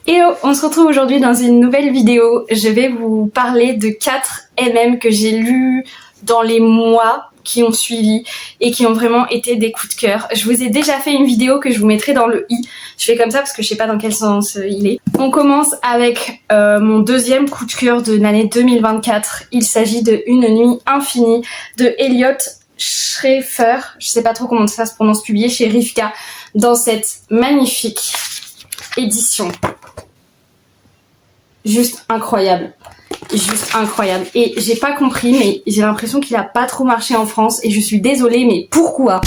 Et on se retrouve aujourd'hui dans une nouvelle vidéo. Je vais vous parler de 4 MM que j'ai lus dans les mois qui ont suivi et qui ont vraiment été des coups de cœur. Je vous ai déjà fait une vidéo que je vous mettrai dans le i. Je fais comme ça parce que je sais pas dans quel sens il est. On commence avec mon deuxième coup de cœur de l'année 2024. Il s'agit de Une nuit infinie de Elliot Schrefer. Je sais pas trop comment ça se prononce, publié chez Rivka dans cette magnifique édition. Juste incroyable. Juste incroyable. Et j'ai pas compris, mais j'ai l'impression qu'il a pas trop marché en France et je suis désolée, mais pourquoi ?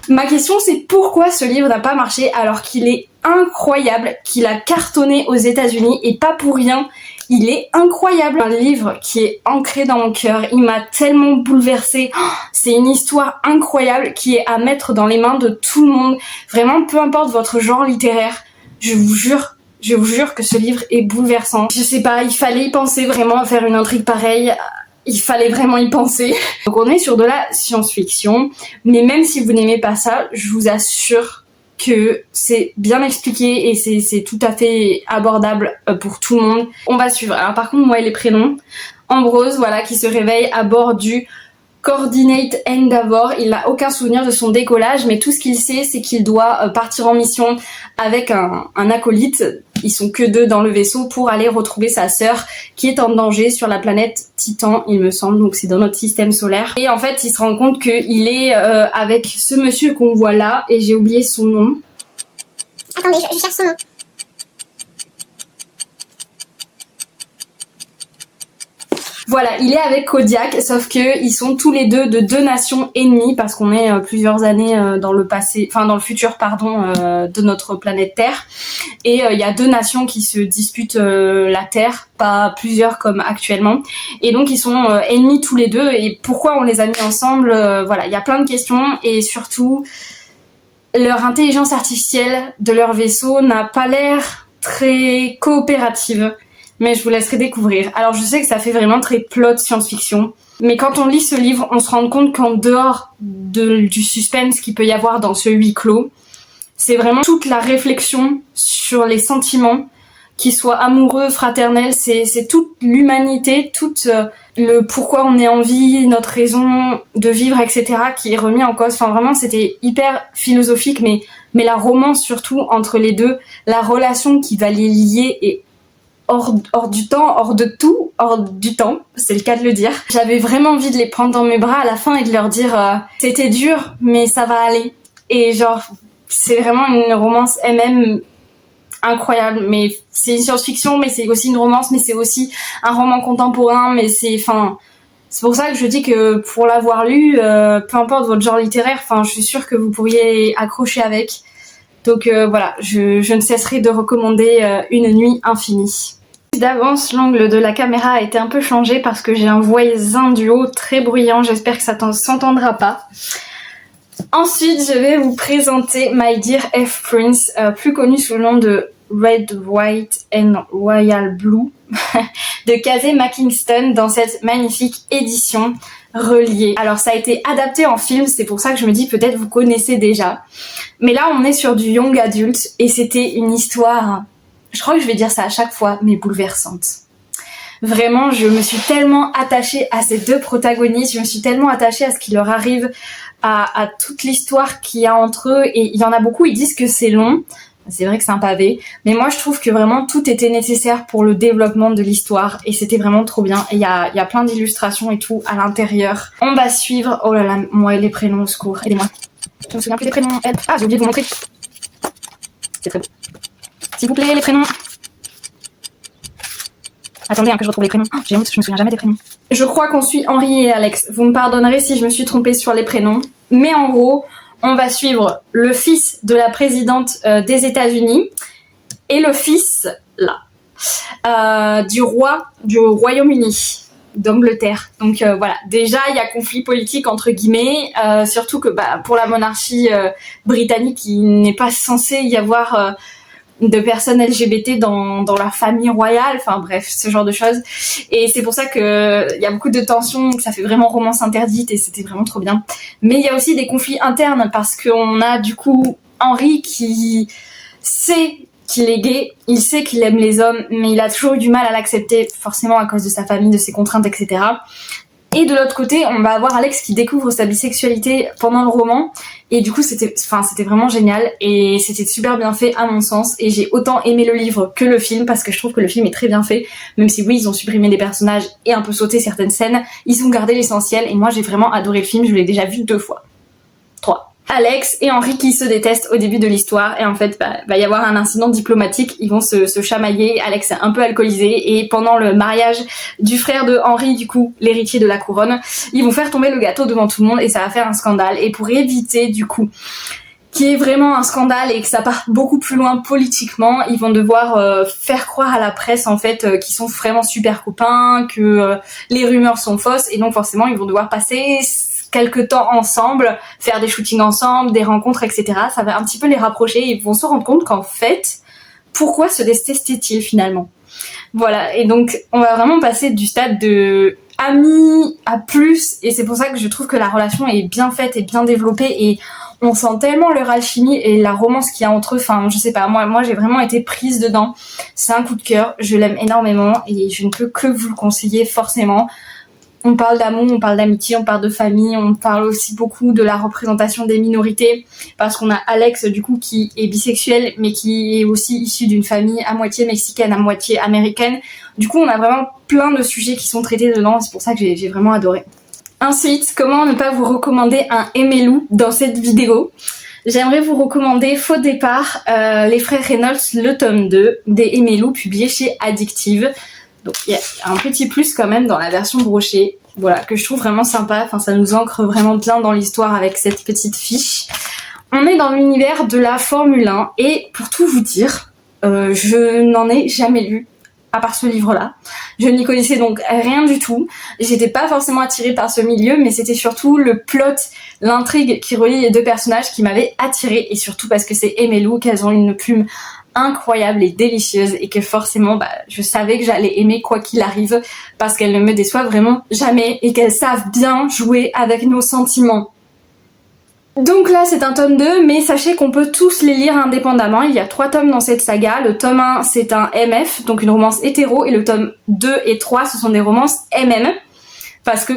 Ma question c'est pourquoi ce livre n'a pas marché alors qu'il est incroyable, qu'il a cartonné aux États-Unis et pas pour rien. Il est incroyable. Un livre qui est ancré dans mon cœur. Il m'a tellement bouleversée. C'est une histoire incroyable qui est à mettre dans les mains de tout le monde. Vraiment, peu importe votre genre littéraire, je vous jure que ce livre est bouleversant. Je sais pas, il fallait y penser vraiment à faire une intrigue pareille. Il fallait vraiment y penser. Donc on est sur de la science-fiction. Mais même si vous n'aimez pas ça, je vous assure que c'est bien expliqué et c'est tout à fait abordable pour tout le monde. On va suivre. Alors par contre, moi et les prénoms. Ambrose, voilà, qui se réveille à bord du Coordinate Endeavour. Il n'a aucun souvenir de son décollage, mais tout ce qu'il sait, c'est qu'il doit partir en mission avec un acolyte. Ils sont que 2 dans le vaisseau pour aller retrouver sa sœur qui est en danger sur la planète Titan, il me semble. Donc c'est dans notre système solaire. Et en fait, il se rend compte qu'il est avec ce monsieur qu'on voit là, et j'ai oublié son nom. Attendez, je cherche son nom. Voilà, il est avec Kodiak, sauf que ils sont tous les deux de 2 nations ennemies parce qu'on est plusieurs années dans le passé, enfin dans le futur pardon, de notre planète Terre. Et il y a 2 nations qui se disputent la Terre, pas plusieurs comme actuellement. Et donc ils sont ennemis tous les deux. Et pourquoi on les a mis ensemble, voilà, il y a plein de questions et surtout leur intelligence artificielle de leur vaisseau n'a pas l'air très coopérative. Mais je vous laisserai découvrir. Alors je sais que ça fait vraiment très plot science-fiction, mais quand on lit ce livre, on se rend compte qu'en dehors du suspense qu'il peut y avoir dans ce huis clos, c'est vraiment toute la réflexion sur les sentiments, qu'ils soient amoureux, fraternels, c'est toute l'humanité, tout le pourquoi on est en vie, notre raison de vivre, etc. qui est remis en cause. Enfin vraiment, c'était hyper philosophique, mais la romance surtout entre les deux, la relation qui va les lier est hors du temps, hors de tout, hors du temps, c'est le cas de le dire. J'avais vraiment envie de les prendre dans mes bras à la fin et de leur dire c'était dur, mais ça va aller. Et genre, c'est vraiment une romance MM incroyable. Mais c'est une science-fiction, mais c'est aussi une romance, mais c'est aussi un roman contemporain, mais c'est pour ça que je dis que pour l'avoir lu, peu importe votre genre littéraire, je suis sûre que vous pourriez accrocher avec. Donc voilà, je ne cesserai de recommander Une nuit infinie. D'avance, l'angle de la caméra a été un peu changé parce que j'ai un voisin du haut très bruyant, j'espère que ça s'entendra pas. Ensuite, je vais vous présenter My Dear F. Prince, plus connu sous le nom de Red, White and Royal Blue, de Casey McKinston dans cette magnifique édition reliée. Alors ça a été adapté en film, c'est pour ça que je me dis peut-être vous connaissez déjà. Mais là, on est sur du young adult et c'était une histoire... Je crois que je vais dire ça à chaque fois, mais bouleversante. Vraiment, je me suis tellement attachée à ces 2 protagonistes, je me suis tellement attachée à ce qui leur arrive, à toute l'histoire qu'il y a entre eux, et il y en a beaucoup, ils disent que c'est long, c'est vrai que c'est un pavé, mais moi je trouve que vraiment tout était nécessaire pour le développement de l'histoire, et c'était vraiment trop bien, et il y a plein d'illustrations et tout à l'intérieur. On va suivre, oh là là, moi et les prénoms, au secours, aidez-moi. Je me souviens plus des prénoms, aide. Ah, j'ai oublié de vous montrer. C'est très beau. S'il vous plaît, les prénoms. Attendez que je retrouve les prénoms. J'ai honte, je me souviens jamais des prénoms. Je crois qu'on suit Henri et Alex. Vous me pardonnerez si je me suis trompée sur les prénoms. Mais en gros, on va suivre le fils de la présidente des États-Unis et le fils, là, du roi du Royaume-Uni, d'Angleterre. Donc voilà, déjà il y a conflit politique entre guillemets, surtout que pour la monarchie britannique, il n'est pas censé y avoir... de personnes LGBT dans la famille royale, bref, ce genre de choses. Et c'est pour ça que il y a beaucoup de tensions, que ça fait vraiment romance interdite et c'était vraiment trop bien. Mais il y a aussi des conflits internes parce qu'on a du coup Henri qui sait qu'il est gay, il sait qu'il aime les hommes, mais il a toujours eu du mal à l'accepter, forcément à cause de sa famille, de ses contraintes, etc. Et de l'autre côté, on va avoir Alex qui découvre sa bisexualité pendant le roman. Et du coup, c'était vraiment génial. Et c'était super bien fait à mon sens. Et j'ai autant aimé le livre que le film parce que je trouve que le film est très bien fait. Même si oui, ils ont supprimé des personnages et un peu sauté certaines scènes, ils ont gardé l'essentiel. Et moi, j'ai vraiment adoré le film. Je l'ai déjà vu 2 fois. 3. Alex et Henry qui se détestent au début de l'histoire et en fait va y avoir un incident diplomatique, ils vont se chamailler, Alex est un peu alcoolisé et pendant le mariage du frère de Henry, du coup l'héritier de la couronne, ils vont faire tomber le gâteau devant tout le monde et ça va faire un scandale et pour éviter du coup qu'il y ait vraiment un scandale et que ça parte beaucoup plus loin politiquement, ils vont devoir faire croire à la presse en fait qu'ils sont vraiment super copains, que les rumeurs sont fausses et donc forcément ils vont devoir passer quelques temps ensemble, faire des shootings ensemble, des rencontres, etc. Ça va un petit peu les rapprocher et ils vont se rendre compte qu'en fait, pourquoi se détestaient-ils finalement? Voilà, et donc on va vraiment passer du stade de amis à plus, et c'est pour ça que je trouve que la relation est bien faite et bien développée, et on sent tellement leur alchimie et la romance qu'il y a entre eux, enfin je sais pas, moi j'ai vraiment été prise dedans, c'est un coup de cœur, je l'aime énormément et je ne peux que vous le conseiller forcément. On parle d'amour, on parle d'amitié, on parle de famille, on parle aussi beaucoup de la représentation des minorités parce qu'on a Alex du coup qui est bisexuel mais qui est aussi issu d'une famille à moitié mexicaine, à moitié américaine. Du coup on a vraiment plein de sujets qui sont traités dedans, c'est pour ça que j'ai vraiment adoré. Ensuite, comment ne pas vous recommander un Aimé-Lou dans cette vidéo? J'aimerais vous recommander Faux départ, les frères Reynolds, le tome 2 des Aimé-Lou publié chez Addictive. Donc il y a un petit plus quand même dans la version brochée, voilà, que je trouve vraiment sympa, enfin ça nous ancre vraiment bien dans l'histoire avec cette petite fiche. On est dans l'univers de la Formule 1 et pour tout vous dire, je n'en ai jamais lu à part ce livre-là. Je n'y connaissais donc rien du tout. J'étais pas forcément attirée par ce milieu, mais c'était surtout le plot, l'intrigue qui relie les 2 personnages qui m'avait attirée et surtout parce que c'est Aimé-Lou, qu'elles ont une plume incroyable et délicieuse et que forcément je savais que j'allais aimer quoi qu'il arrive parce qu'elles ne me déçoivent vraiment jamais et qu'elles savent bien jouer avec nos sentiments. Donc là c'est un tome 2 mais sachez qu'on peut tous les lire indépendamment, il y a 3 tomes dans cette saga, le tome 1 c'est un MF, donc une romance hétéro et le tome 2 et 3 ce sont des romances MM parce que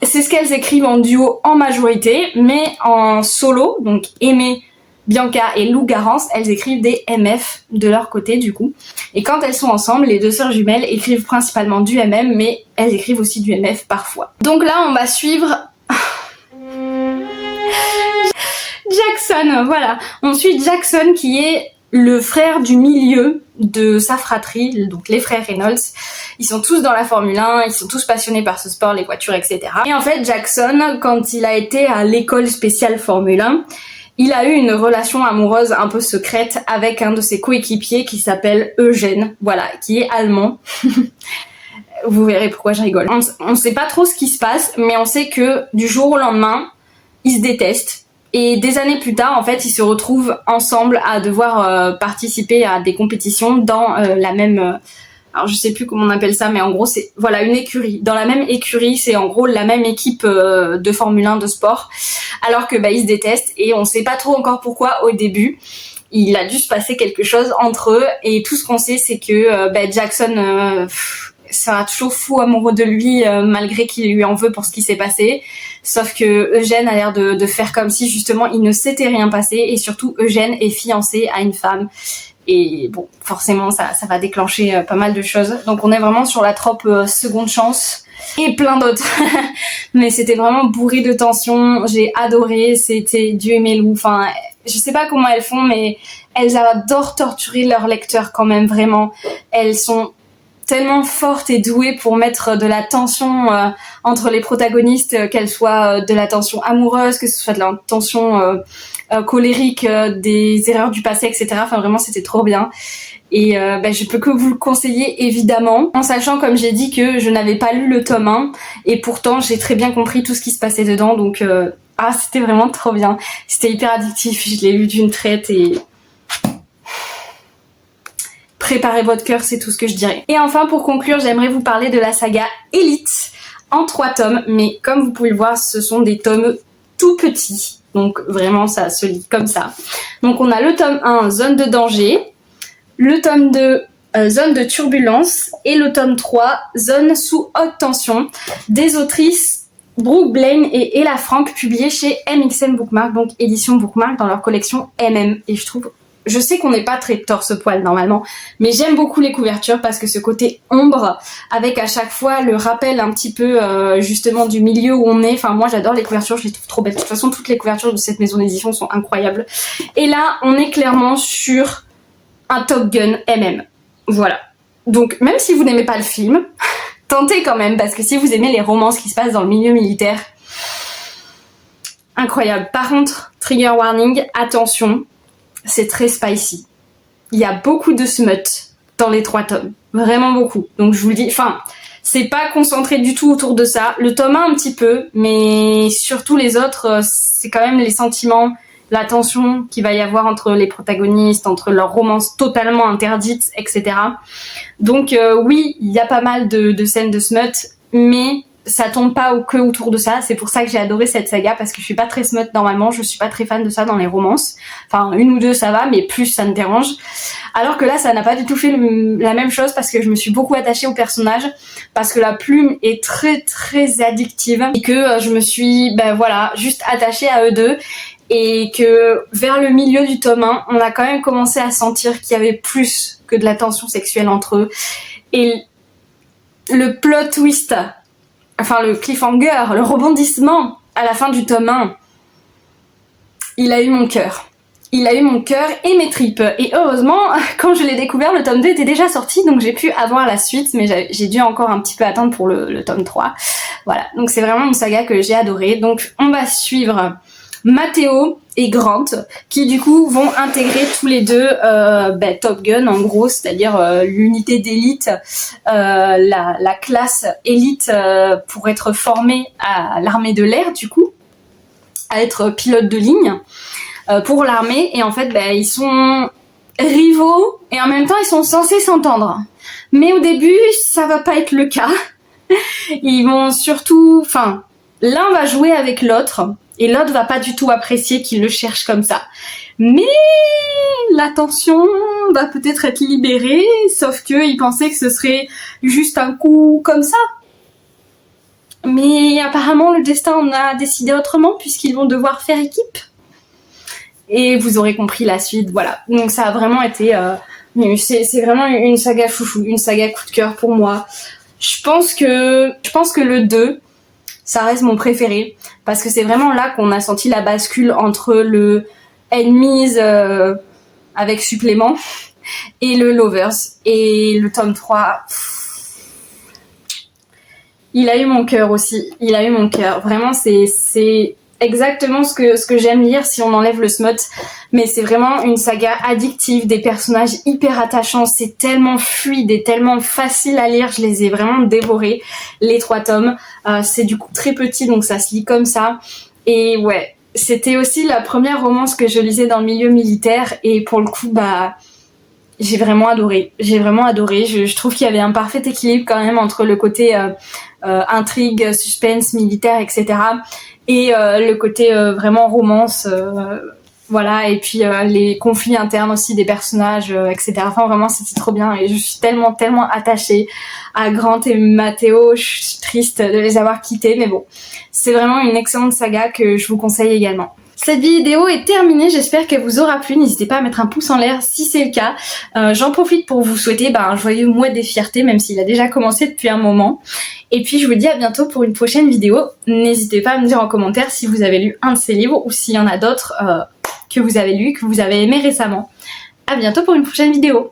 c'est ce qu'elles écrivent en duo en majorité mais en solo, donc Aimé, Bianca et Lou Garance, elles écrivent des MF de leur côté du coup. Et quand elles sont ensemble, les 2 sœurs jumelles écrivent principalement du MM, mais elles écrivent aussi du MF parfois. Donc là, on va suivre Jackson, voilà. On suit Jackson qui est le frère du milieu de sa fratrie, donc les frères Reynolds. Ils sont tous dans la Formule 1, ils sont tous passionnés par ce sport, les voitures, etc. Et en fait, Jackson, quand il a été à l'école spéciale Formule 1, il a eu une relation amoureuse un peu secrète avec un de ses coéquipiers qui s'appelle Eugène, voilà, qui est allemand. Vous verrez pourquoi je rigole. On sait pas trop ce qui se passe, mais on sait que du jour au lendemain, ils se détestent. Et des années plus tard, en fait, ils se retrouvent ensemble à devoir participer à des compétitions dans la même... alors je sais plus comment on appelle ça, mais en gros c'est voilà une écurie. Dans la même écurie, c'est en gros la même équipe de Formule 1 de sport, alors que ils se détestent et on sait pas trop encore pourquoi au début. Il a dû se passer quelque chose entre eux et tout ce qu'on sait c'est que Jackson sera toujours fou amoureux de lui malgré qu'il lui en veut pour ce qui s'est passé. Sauf que Eugène a l'air de faire comme si justement il ne s'était rien passé et surtout Eugène est fiancé à une femme. Et bon, forcément, ça va déclencher pas mal de choses. Donc on est vraiment sur la trope seconde chance et plein d'autres. Mais c'était vraiment bourré de tension. J'ai adoré. C'était du Aimé-Lou. Enfin, je sais pas comment elles font, mais elles adorent torturer leurs lecteurs quand même, vraiment. Elles sont tellement fortes et douées pour mettre de la tension entre les protagonistes, qu'elle soit de la tension amoureuse, que ce soit de la tension colérique, des erreurs du passé, etc. Enfin vraiment c'était trop bien. Et je peux que vous le conseiller évidemment, en sachant comme j'ai dit que je n'avais pas lu le tome 1 et pourtant j'ai très bien compris tout ce qui se passait dedans, donc c'était vraiment trop bien. C'était hyper addictif, je l'ai lu d'une traite et... préparez votre cœur, c'est tout ce que je dirais. Et enfin pour conclure, j'aimerais vous parler de la saga Elite en 3 tomes, mais comme vous pouvez le voir, ce sont des tomes tout petits. Donc vraiment ça se lit comme ça. Donc on a le tome 1, Zone de danger, le tome 2, Zone de turbulence, et le tome 3, Zone sous haute tension, des autrices Brooke Blaine et Ella Frank, publiées chez MXM Bookmark, donc édition Bookmark, dans leur collection MM. Et je sais qu'on n'est pas très torse-poil normalement, mais j'aime beaucoup les couvertures parce que ce côté ombre, avec à chaque fois le rappel un petit peu justement du milieu où on est. Enfin, moi j'adore les couvertures, je les trouve trop belles. De toute façon, toutes les couvertures de cette maison d'édition sont incroyables. Et là, on est clairement sur un Top Gun MM. Voilà. Donc, même si vous n'aimez pas le film, tentez quand même, parce que si vous aimez les romances qui se passent dans le milieu militaire, incroyable. Par contre, trigger warning, attention, c'est très spicy. Il y a beaucoup de smut dans les 3 tomes. Vraiment beaucoup. Donc je vous le dis, enfin, c'est pas concentré du tout autour de ça. Le tome 1 un petit peu, mais surtout les autres, c'est quand même les sentiments, la tension qu'il va y avoir entre les protagonistes, entre leurs romances totalement interdites, etc. Donc oui, il y a pas mal de scènes de smut, mais ça tombe pas que autour de ça. C'est pour ça que j'ai adoré cette saga, parce que je suis pas très smut normalement, je suis pas très fan de ça dans les romances. Enfin, 1 ou 2 ça va, mais plus ça me dérange. Alors que là, ça n'a pas du tout fait la même chose, parce que je me suis beaucoup attachée au personnage, parce que la plume est très très addictive, et que je me suis, juste attachée à eux deux, et que vers le milieu du tome 1, on a quand même commencé à sentir qu'il y avait plus que de la tension sexuelle entre eux. Et le plot twist, enfin le cliffhanger, le rebondissement à la fin du tome 1, il a eu mon cœur. Il a eu mon cœur et mes tripes. Et heureusement, quand je l'ai découvert, le tome 2 était déjà sorti, donc j'ai pu avoir la suite, mais j'ai dû encore un petit peu attendre pour le tome 3. Voilà, donc c'est vraiment une saga que j'ai adorée. Donc on va suivre Matteo et Grant, qui du coup vont intégrer tous les deux Top Gun en gros, c'est-à-dire l'unité d'élite, la classe élite pour être formée à l'armée de l'air, du coup, à être pilote de ligne pour l'armée. Et en fait ils sont rivaux et en même temps ils sont censés s'entendre, mais au début ça va pas être le cas. Ils vont surtout, enfin, l'un va jouer avec l'autre et l'autre va pas du tout apprécier qu'il le cherche comme ça. Mais la tension va peut-être être libérée, sauf que il pensait que ce serait juste un coup comme ça. Mais apparemment le destin en a décidé autrement, puisqu'ils vont devoir faire équipe. Et vous aurez compris la suite, voilà. Donc ça a vraiment été... c'est vraiment une saga chouchou, une saga coup de cœur pour moi. Je pense que le 2, ça reste mon préféré, parce que c'est vraiment là qu'on a senti la bascule entre le Enemies avec supplément et le Lovers. Et le tome 3, il a eu mon cœur aussi. Il a eu mon cœur. Vraiment, c'est exactement ce que j'aime lire si on enlève le smut. Mais c'est vraiment une saga addictive, des personnages hyper attachants. C'est tellement fluide et tellement facile à lire. Je les ai vraiment dévorés, les 3 tomes. C'est du coup très petit, donc ça se lit comme ça. Et ouais, c'était aussi la première romance que je lisais dans le milieu militaire. Et pour le coup, j'ai vraiment adoré. Je trouve qu'il y avait un parfait équilibre quand même entre le côté intrigue, suspense, militaire, etc. et le côté vraiment romance, voilà. Et puis les conflits internes aussi des personnages, etc. Enfin vraiment c'était trop bien, et je suis tellement attachée à Grant et Matteo. Je suis triste de les avoir quittés, mais bon, c'est vraiment une excellente saga que je vous conseille également. Cette vidéo est terminée, j'espère qu'elle vous aura plu. N'hésitez pas à mettre un pouce en l'air si c'est le cas. J'en profite pour vous souhaiter un joyeux mois des fiertés, même s'il a déjà commencé depuis un moment. Et puis je vous dis à bientôt pour une prochaine vidéo. N'hésitez pas à me dire en commentaire si vous avez lu un de ces livres, ou s'il y en a d'autres que vous avez lus, que vous avez aimés récemment. À bientôt pour une prochaine vidéo.